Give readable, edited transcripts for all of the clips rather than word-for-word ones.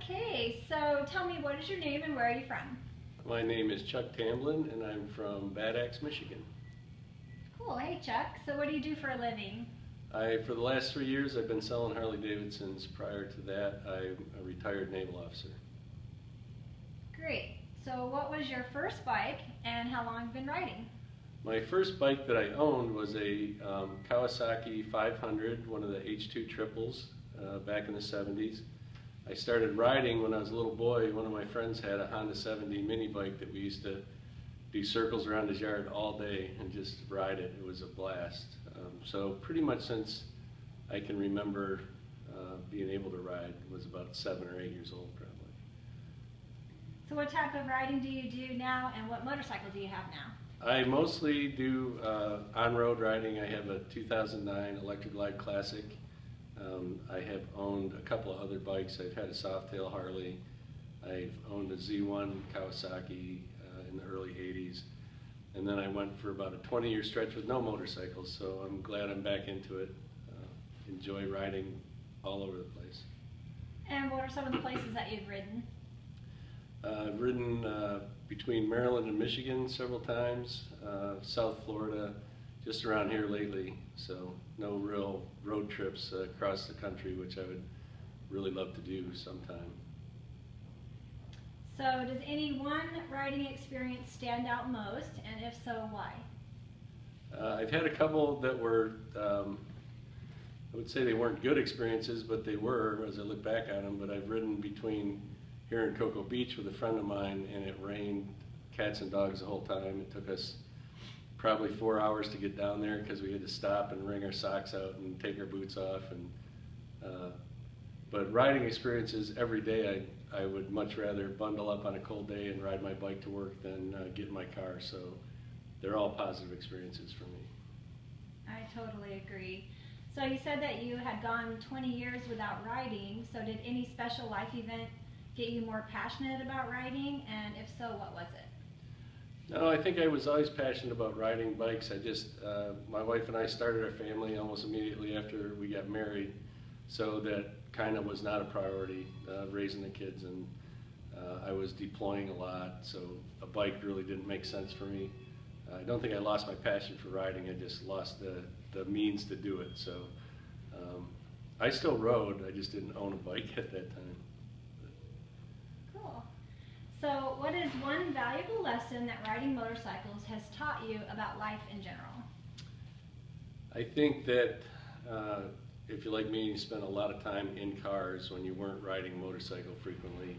Okay, so tell me, what is your name and where are you from? My name is Chuck Tamblin and I'm from Bad Axe, Michigan. Cool. Hey Chuck, so what do you do for a living? For the last 3 years I've been selling Harley-Davidsons. Prior to that I'm a retired naval officer. Great. So what was your first bike and how long have you been riding? My first bike that I owned was a Kawasaki 500, one of the H2 triples back in the 70s. I started riding when I was a little boy. One of my friends had a Honda 70 mini bike that we used to do circles around his yard all day and just ride it. It was a blast. So pretty much since I can remember being able to ride, was about 7 or 8 years old probably. So what type of riding do you do now and what motorcycle do you have now? I mostly do on-road riding. I have a 2009 Electric Glide Classic. I have owned a couple of other bikes. I've had a Softail Harley. I've owned a Z1 Kawasaki in the early 80s. And then I went for about a 20-year stretch with no motorcycles, so I'm glad I'm back into it. Enjoy riding all over the place. And what are some of the places that you've ridden? I've ridden between Maryland and Michigan several times, South Florida, just around here lately, so no real road trips across the country, which I would really love to do sometime. So does any one riding experience stand out most, and if so, why? I've had a couple that were, I would say they weren't good experiences, but they were as I look back on them. But I've ridden between here in Cocoa Beach with a friend of mine, and it rained cats and dogs the whole time. It took us probably 4 hours to get down there because we had to stop and wring our socks out and take our boots off. But riding experiences every day, I would much rather bundle up on a cold day and ride my bike to work than get in my car. So they're all positive experiences for me. I totally agree. So you said that you had gone 20 years without riding. So did any special life event get you more passionate about riding? And if so, what was it? No, I think I was always passionate about riding bikes. My wife and I started our family almost immediately after we got married. So that kind of was not a priority, raising the kids, and I was deploying a lot, so a bike really didn't make sense for me. I don't think I lost my passion for riding, I just lost the means to do it. So I still rode, I just didn't own a bike at that time. Cool. So what is one valuable lesson that riding motorcycles has taught you about life in general? I think that if you're like me, you spent a lot of time in cars when you weren't riding a motorcycle frequently,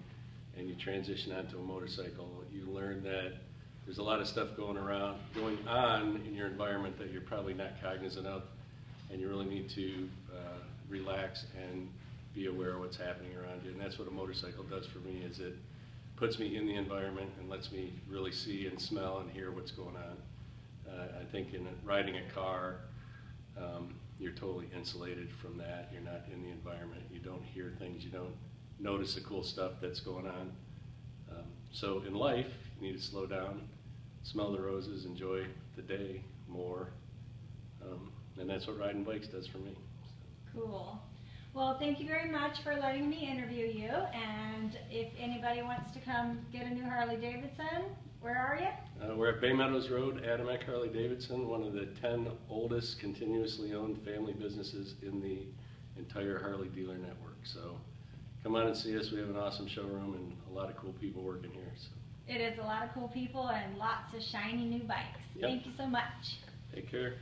and you transition onto a motorcycle, you learn that there's a lot of stuff going on in your environment that you're probably not cognizant of, and you really need to relax and be aware of what's happening around you. And that's what a motorcycle does for me, is it puts me in the environment and lets me really see and smell and hear what's going on. I think in riding a car, you're totally insulated from that. You're not in the environment. You don't hear things. You don't notice the cool stuff that's going on. So in life, you need to slow down, smell the roses, enjoy the day more. And that's what riding bikes does for me. Cool. Well, thank you very much for letting me interview you. And if anybody wants to come get a new Harley-Davidson, where are you? We're at Bay Meadows Road, Adamec Harley-Davidson, one of the 10 oldest continuously owned family businesses in the entire Harley dealer network. So come on and see us. We have an awesome showroom and a lot of cool people working here. So. It is a lot of cool people and lots of shiny new bikes. Yep. Thank you so much. Take care.